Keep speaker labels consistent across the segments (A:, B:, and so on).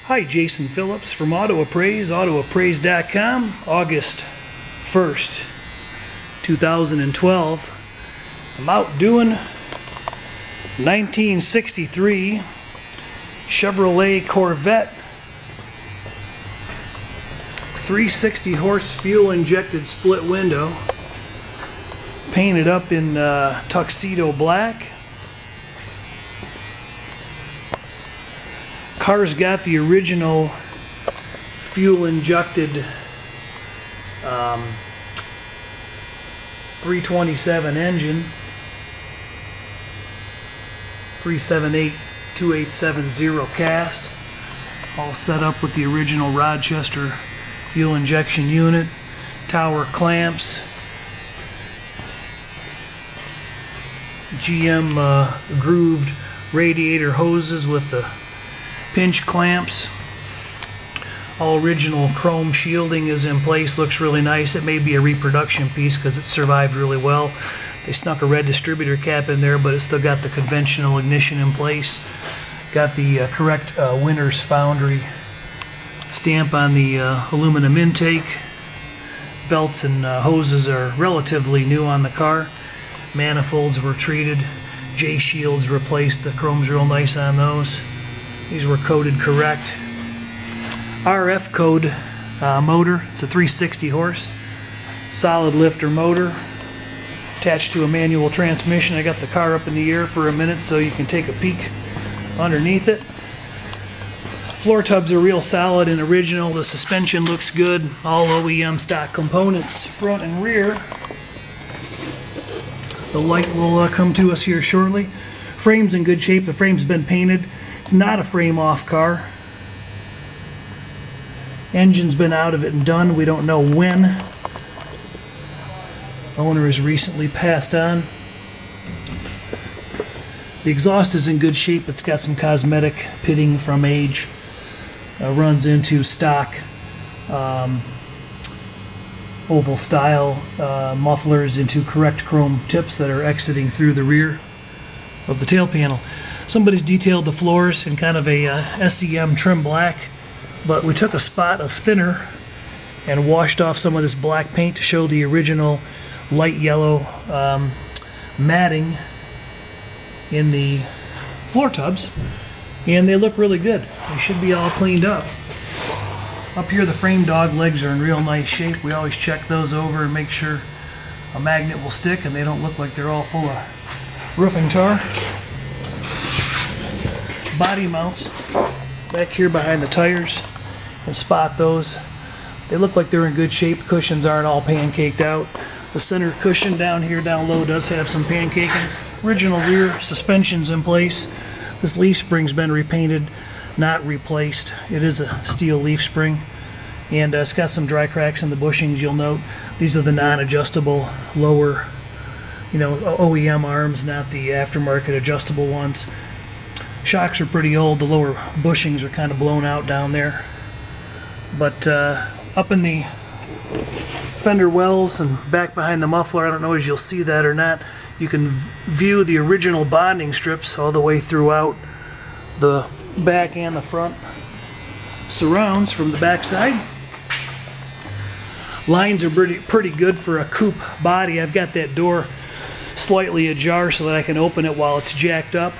A: Hi, Jason Phillips from Auto Appraise, autoappraise.com, August 1st, 2012. I'm out doing 1963 Chevrolet Corvette 360 horse fuel injected split window, painted up in tuxedo black. Car's got the original fuel injected 327 engine, 378-2870 cast, all set up with the original Rochester fuel injection unit, tower clamps, GM grooved radiator hoses with the pinch clamps. All original chrome shielding is in place, looks really nice. It may be a reproduction piece because it survived really well. They snuck a red distributor cap in there, but it's still got the conventional ignition in place. Got the correct Winner's Foundry stamp on the aluminum intake. Belts and hoses are relatively new on the car. Manifolds were treated. J-shields replaced. The chrome's real nice on those. These were coded correct. RF code motor. It's a 360 horse solid lifter motor attached to a manual transmission. I got the car up in the air for a minute so you can take a peek underneath it. Floor tubs are real solid and original. The suspension looks good. All OEM stock components, front and rear. The light will come to us here shortly. Frame's in good shape. The frame's been painted. It's not a frame off car. Engine's been out of it and done. We don't know when. Owner has recently passed on. The exhaust is in good shape. It's got some cosmetic pitting from age. Runs into stock oval style mufflers into correct chrome tips that are exiting through the rear of the tail panel. Somebody's detailed the floors in kind of a SEM trim black, but we took a spot of thinner and washed off some of this black paint to show the original light yellow matting in the floor tubs, and they look really good. They should be all cleaned up. Up here the frame dog legs are in real nice shape. We always check those over and make sure a magnet will stick and they don't look like they're all full of roofing tar. Body mounts back here behind the tires, and spot those. They look like they're in good shape. Cushions aren't all pancaked out. The center cushion down here down low does have some pancaking. Original rear suspension's in place. This leaf spring's been repainted, not replaced. It is a steel leaf spring, and it's got some dry cracks in the bushings. You'll note these are the non-adjustable lower, OEM arms, not the aftermarket adjustable ones. Shocks are pretty old. The lower bushings are kind of blown out down there. But up in the fender wells and back behind the muffler, I don't know if you'll see that or not, you can view the original bonding strips all the way throughout the back and the front surrounds from the back side. Lines are pretty good for a coupe body. I've got that door slightly ajar so that I can open it while it's jacked up.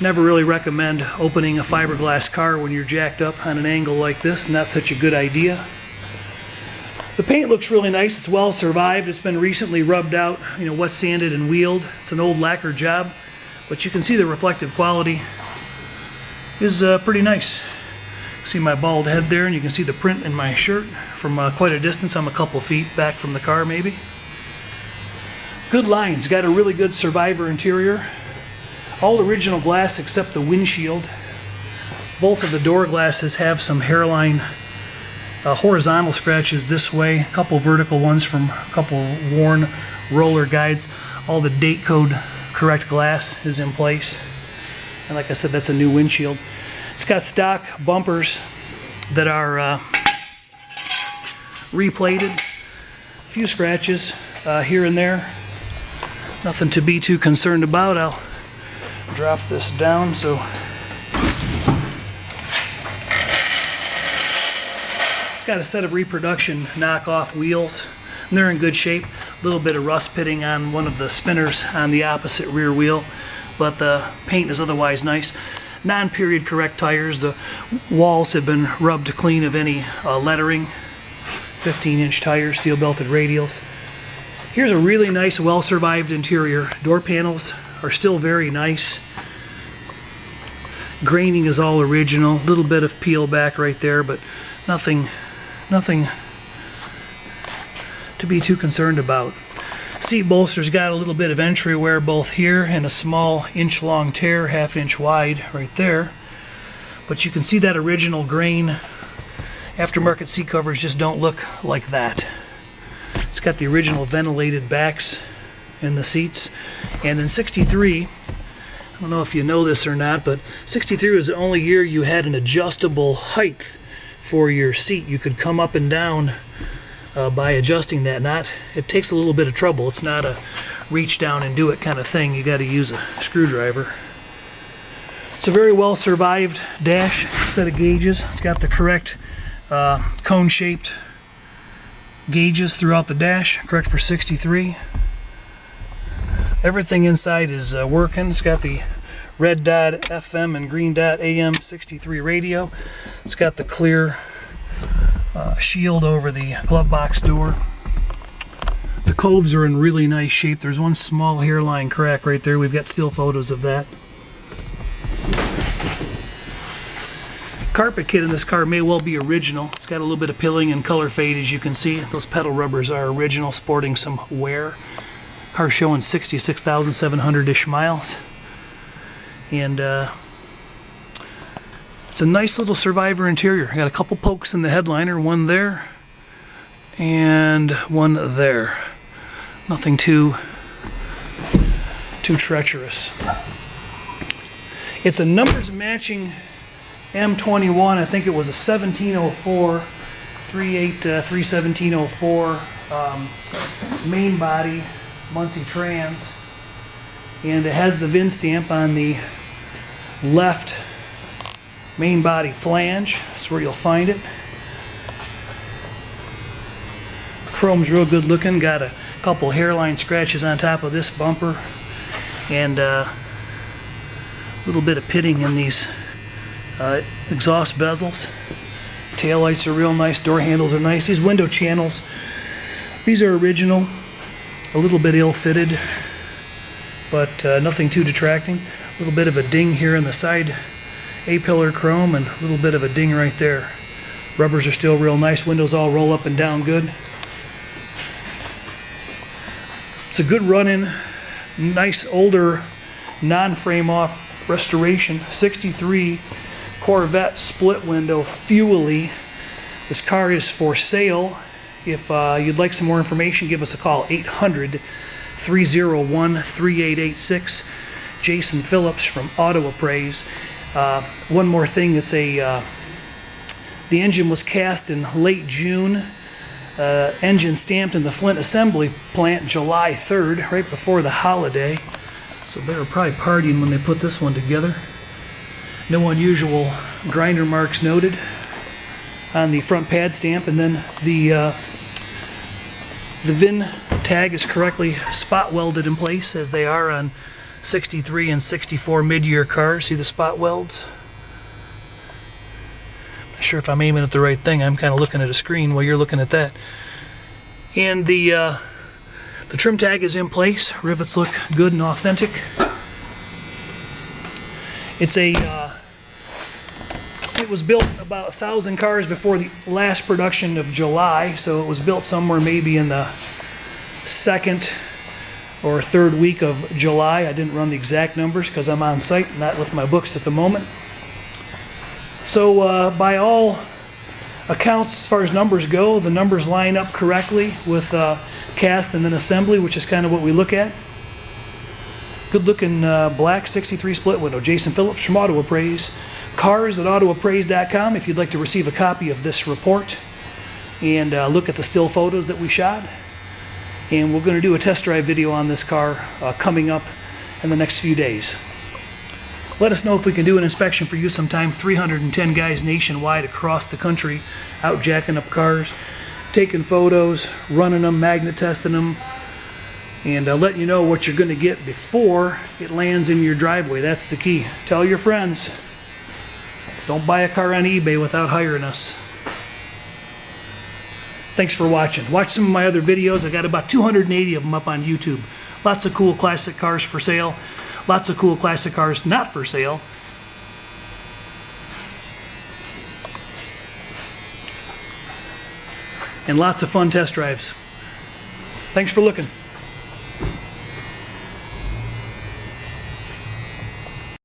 A: Never really recommend opening a fiberglass car when you're jacked up on an angle like this. Not such a good idea. The paint looks really nice. It's well survived. It's been recently rubbed out, wet sanded and wheeled. It's an old lacquer job, but you can see the reflective quality is pretty nice. See my bald head there, and you can see the print in my shirt from quite a distance. I'm a couple feet back from the car maybe. Good lines. Got a really good Survivor interior. All original glass except the windshield. Both of the door glasses have some hairline horizontal scratches this way, a couple vertical ones from a couple worn roller guides. All the date code correct glass is in place. And like I said, that's a new windshield. It's got stock bumpers that are replated. A few scratches here and there. Nothing to be too concerned about. I'll drop this down so got a set of reproduction knockoff wheels, and they're in good shape. A little bit of rust pitting on one of the spinners on the opposite rear wheel, but the paint is otherwise nice. Non-period correct tires. The walls have been rubbed clean of any lettering. 15-inch tires, steel belted radials. Here's a really nice, well-survived interior. Door panels are still very nice. Graining is all original. A little bit of peel back right there, but nothing to be too concerned about. Seat bolster's got a little bit of entry wear both here and a small inch-long tear, half-inch wide right there. But you can see that original grain. Aftermarket seat covers just don't look like that. It's got the original ventilated backs in the seats. And in 63, I don't know if you know this or not, but 63 was the only year you had an adjustable height for your seat. You could come up and down by adjusting that. It takes a little bit of trouble. It's not a reach down and do it kind of thing. You got to use a screwdriver. It's a very well survived dash set of gauges. It's got the correct cone-shaped gauges throughout the dash, correct for 63. Everything inside is working. It's got the red dot FM and green dot AM 63 radio. It's got the clear shield over the glove box door. The coves are in really nice shape. There's one small hairline crack right there. We've got still photos of that. Carpet kit in this car may well be original. It's got a little bit of pilling and color fade, as you can see. Those pedal rubbers are original, sporting some wear. Car showing 66,700-ish miles. And it's a nice little survivor interior. I got a couple pokes in the headliner, one there and one there. Nothing too treacherous. It's a numbers matching M21. I think it was a 1704, 31704 main body, Muncie Trans, and it has the VIN stamp on the left main body flange. That's where you'll find it. Chrome's real good looking. Got a couple hairline scratches on top of this bumper, and a little bit of pitting in these exhaust bezels. Taillights are real nice. Door handles are nice. These window channels, these are original. A little bit ill-fitted, but nothing too detracting. A little bit of a ding here in the side A-pillar chrome, and a little bit of a ding right there. Rubbers are still real nice. Windows all roll up and down good. It's a good run-in, nice older non-frame off restoration 63 Corvette split window fuel-y. This car is for sale. If you'd like some more information, give us a call, 800-301-3886. Jason Phillips from Auto Appraise. One more thing, it's the engine was cast in late June. Engine stamped in the Flint assembly plant July 3rd, right before the holiday. So they were probably partying when they put this one together. No unusual grinder marks noted on the front pad stamp, and then the VIN tag is correctly spot welded in place, as they are on 63 and 64 mid-year cars. See the spot welds? I'm not sure if I'm aiming at the right thing. I'm kind of looking at a screen while you're looking at that. And the trim tag is in place. Rivets look good and authentic. It's it was built about 1,000 cars before the last production of July, so it was built somewhere maybe in the second or third week of July. I didn't run the exact numbers because I'm on site, not with my books at the moment. So by all accounts, as far as numbers go, the numbers line up correctly with cast and then assembly, which is kind of what we look at. Good looking black 63 split window. Jason Phillips from Auto Appraise. Cars at autoappraise.com if you'd like to receive a copy of this report and look at the still photos that we shot. And we're going to do a test drive video on this car coming up in the next few days. Let us know if we can do an inspection for you sometime. 310 guys nationwide across the country out jacking up cars, taking photos, running them, magnet testing them, and letting you know what you're going to get before it lands in your driveway. That's the key. Tell your friends. Don't buy a car on eBay without hiring us. Thanks for watching. Watch some of my other videos. I got about 280 of them up on YouTube. Lots of cool classic cars for sale. Lots of cool classic cars not for sale. And lots of fun test drives. Thanks for looking.